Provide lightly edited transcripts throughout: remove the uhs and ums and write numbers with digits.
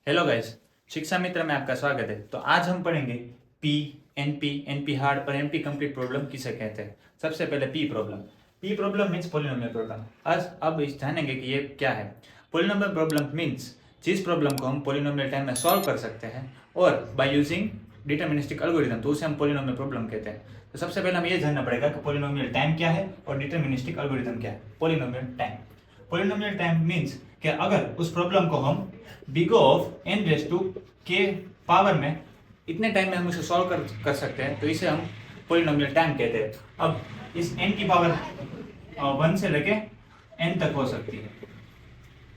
Hello guys, शिक्षा मित्र में आपका स्वागत है। तो आज हम पढ़ेंगे पी, एनपी, एनपी हार्ड और एनपी कंप्लीट प्रॉब्लम किसे कहते हैं। सबसे पहले P problem. P problem means polynomial problem. आज अब इस जानेंगे कि ये क्या है। पॉलिनोमियल प्रॉब्लम मीन्स जिस प्रॉब्लम को हम पॉलिनोमियल टाइम में सॉल्व कर सकते हैं और बाय यूजिंग डिटरमिनिस्टिक एल्गोरिथम, तो उसे हम पॉलिनोमियल प्रॉब्लम कहते हैं। तो सबसे पहले हमें ये जानना पड़ेगा कि पॉलिनोमियल टाइम क्या है और डिटरमिनिस्टिक एल्गोरिथम क्या है। पॉलिनोमियल टाइम मीन्स कि अगर उस प्रॉब्लम को हम big of N raise two के पावर में इतने टाइम में हम उसे सॉल्व कर सकते हैं, तो इसे हम पॉलिनोमियल टाइम कहते हैं। अब इस n की पावर 1 से लेके n तक हो सकती है।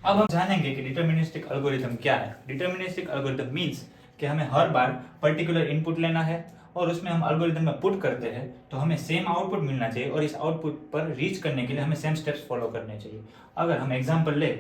अब हम जानेंगे कि डिटरमिनिस्टिक एल्गोरिथम क्या है। डिटरमिनिस्टिक एल्गोरिथम मीन्स कि हमें हर बार पर्टिकुलर इनपुट लेना है और उसमें हम एल्गोरिथम में पुट करते हैं तो हमें सेम आउटपुट मिलना चाहिए और इस आउटपुट पर रीच करने के लिए हमें सेम स्टेप्स फॉलो करने चाहिए। अगर हम एग्जांपल ले,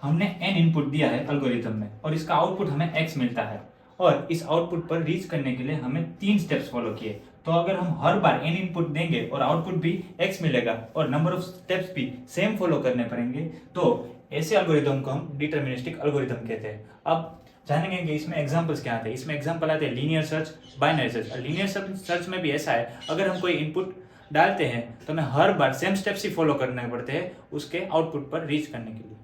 हमने n इनपुट दिया है एल्गोरिथम में और इसका आउटपुट हमें x मिलता है और इस आउटपुट पर रीच करने के लिए हमें 3 स्टेप्स फॉलो किए। तो अगर हम हर बार n इनपुट देंगे और आउटपुट भी x मिलेगा और नंबर ऑफ स्टेप्स भी सेम फॉलो करने पड़ेंगे, तो ऐसे एल्गोरिथम को हम डिटरमिनिस्टिक एल्गोरिथम कहते हैं। अब जानेंगे कि इसमें एग्जांपल्स क्या आते हैं। इसमें एग्जांपल आते हैं linear search, binary search. Linear search में भी ऐसा है, अगर हम कोई इनपुट डालते हैं तो हमें हर बार सेम स्टेप्स ही फॉलो करने पड़ते हैं उसके आउटपुट पर रीच करने के लिए।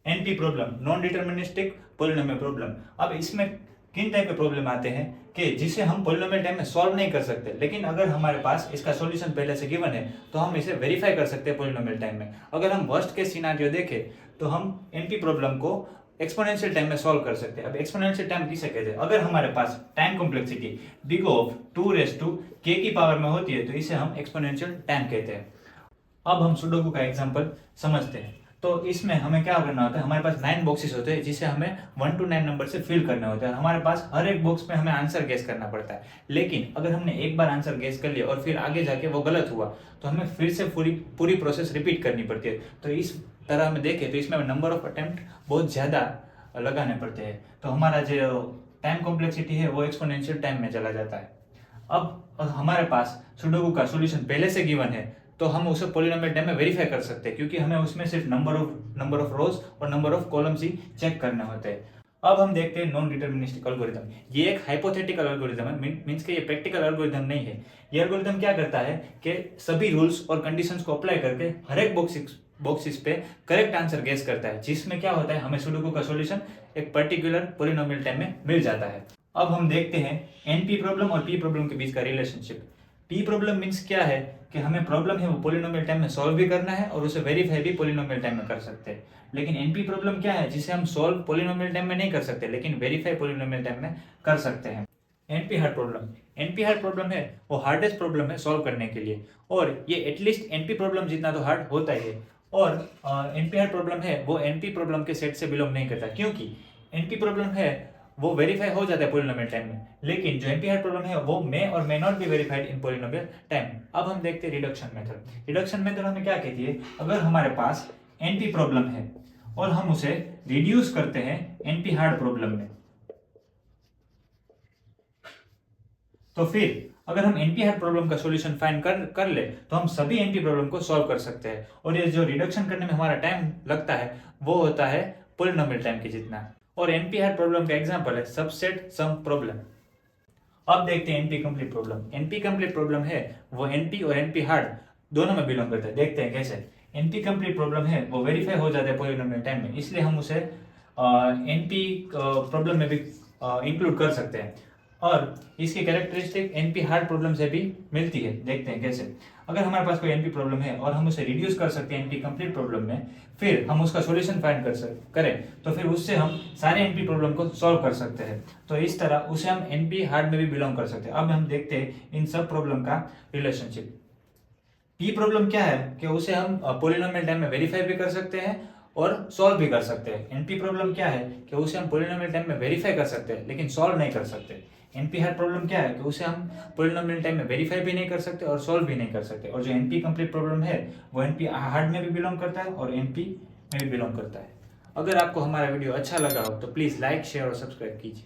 NP problem, non deterministic polynomial problem. अब इसमें किन टाइप के प्रॉब्लम आते हैं कि जिसे हम पॉलिनोमियल टाइम में सॉल्व नहीं कर सकते, लेकिन अगर हमारे पास इसका सॉल्यूशन पहले से गिवन है तो हम इसे वेरीफाई कर सकते हैं पॉलिनोमियल टाइम में। अगर हम वर्स्ट केस सिनेरियो देखें तो हम एनपी प्रॉब्लम को एक्सपोनेंशियल टाइम में सॉल्व कर सकते हैं। अब एक्सपोनेंशियल टाइम किसे कहते हैं? अगर हमारे पास time complexity big of 2 raise to k की पावर में होती है तो इसे हम एक्सपोनेंशियल टाइम कहते हैं। अब हम सुडोकू का एग्जांपल समझते हैं। तो इसमें हमें क्या करना होता है, हमारे पास 9 बॉक्सेस होते हैं जिसे हमें 1 to 9 नंबर से फिल करने होते हैं। हमारे पास हर एक बॉक्स में हमें आंसर गेस करना पड़ता है, लेकिन अगर हमने एक बार आंसर गेस कर लिया और फिर आगे जाके वो गलत हुआ तो हमें फिर से पूरी प्रोसेस रिपीट करनी पड़ती है। तो इस तरह हमें देखें तो इसमें नंबर ऑफ अटेम्प्ट बहुत ज़्यादा लगाने पड़ते हैं, तो हमारा जो टाइम कॉम्प्लेक्सिटी है वो एक्सपोनेंशियल टाइम में चला जाता है। अब हमारे पास सुडोकू का सॉल्यूशन पहले से गिवन है तो हम उसे पॉलिनोमियल टाइम में वेरीफाई कर सकते हैं, क्योंकि हमें उसमें सिर्फ नंबर ऑफ रोज और नंबर ऑफ कॉलम्स ही चेक करने होते हैं। अब हम देखते हैं नॉन डिटरमिनिस्टिक एल्गोरिथम। ये एक हाइपोथेटिकल एल्गोरिथम है, मींस कि ये प्रैक्टिकल एल्गोरिथम नहीं है। ये एल्गोरिथम क्या करता है कि सभी रूल्स और कंडीशंस को अप्लाई करके हर एक बॉक्सेस पे करेक्ट आंसर गेस करता है, जिसमें क्या होता है हमें सुडोकू का सॉल्यूशन एक पर्टिकुलर पॉलिनोमियल टाइम में मिल जाता है। अब हम देखते हैं एनपी प्रॉब्लम और पी प्रॉब्लम के बीच का रिलेशनशिप। पी प्रॉब्लम मीन्स क्या है कि हमें प्रॉब्लम है वो पॉलिनोमियल टाइम में सॉल्व भी करना है और उसे वेरीफाई भी पॉलिनोमियल टाइम में कर सकते हैं। लेकिन एनपी प्रॉब्लम क्या है, जिसे हम सॉल्व पॉलिनोमियल टाइम में नहीं कर सकते लेकिन वेरीफाई पॉलिनोमियल टाइम में कर सकते हैं। एनपी हार्ड प्रॉब्लम है वो हार्डेस्ट प्रॉब्लम है सॉल्व करने के लिए, और ये एटलीस्ट एनपी प्रॉब्लम जितना तो हार्ड होता ही है। और एनपी हार्ड प्रॉब्लम है वो एनपी प्रॉब्लम के सेट से बिलोंग नहीं करता, क्योंकि एनपी प्रॉब्लम है वो वेरीफाई हो जाता है पॉलिनोमियल टाइम में, लेकिन जो एनपी हार्ड प्रॉब्लम है वो मे और may not be verified in polynomial time. अब हम देखते हैं रिडक्शन मेथड। रिडक्शन मेथड हमें क्या कहती है, अगर हमारे पास एनपी प्रॉब्लम है और हम उसे रिड्यूस करते हैं एनपी हार्ड प्रॉब्लम में, तो फिर अगर हम एनपी हार्ड प्रॉब्लम का सॉल्यूशन फाइंड कर ले तो हम सभी एनपी प्रॉब्लम को सॉल्व कर सकते हैं। और ये जो रिडक्शन करने में हमारा टाइम लगता है वो होता है पॉलिनोमियल टाइम के जितना। और एनपी हार्ड प्रॉब्लम का एग्जांपल है सबसेट सम प्रॉब्लम। अब देखते हैं NP complete problem. NP complete problem है वो एनपी और एनपी हार्ड दोनों में बिलोंग करता है। देखते हैं कैसे। एनपी कंप्लीट प्रॉब्लम है वो वेरीफाई हो जाता है पॉलिनोमियल टाइम में, इसलिए हम उसे एनपी प्रॉब्लम में भी इंक्लूड कर सकते हैं। और इसकी कैरेक्टरिस्टिक एनपी हार्ड प्रॉब्लम से भी मिलती है। देखते हैं कैसे। अगर हमारे पास कोई एनपी प्रॉब्लम है और हम उसे रिड्यूस कर सकते हैं एनपी कंप्लीट प्रॉब्लम में, फिर हम उसका सॉल्यूशन फाइंड करें तो फिर उससे हम सारे एनपी प्रॉब्लम को सॉल्व कर सकते हैं। तो इस तरह उसे हम एनपी हार्ड में भी बिलोंग कर सकते हैं। अब हम देखते हैं इन सब प्रॉब्लम का रिलेशनशिप। पी प्रॉब्लम क्या है कि उसे हम पॉलिनोमियल टाइम में वेरीफाई भी कर सकते हैं और सॉल्व भी कर सकते हैं। एनपी प्रॉब्लम क्या है कि उसे हम पॉलिनोमियल टाइम में वेरीफाई कर सकते हैं लेकिन सॉल्व नहीं कर सकते। एनपी हार्ड प्रॉब्लम क्या है कि उसे हम पॉलिनोमियल टाइम में वेरीफाई भी नहीं कर सकते और सॉल्व भी नहीं कर सकते। और जो एनपी कंप्लीट प्रॉब्लम है वो एनपी हार्ड में भी बिलोंग करता है और एनपी में भी बिलोंग करता है। अगर आपको हमारा वीडियो अच्छा लगा हो तो प्लीज़ लाइक, शेयर और सब्सक्राइब कीजिए।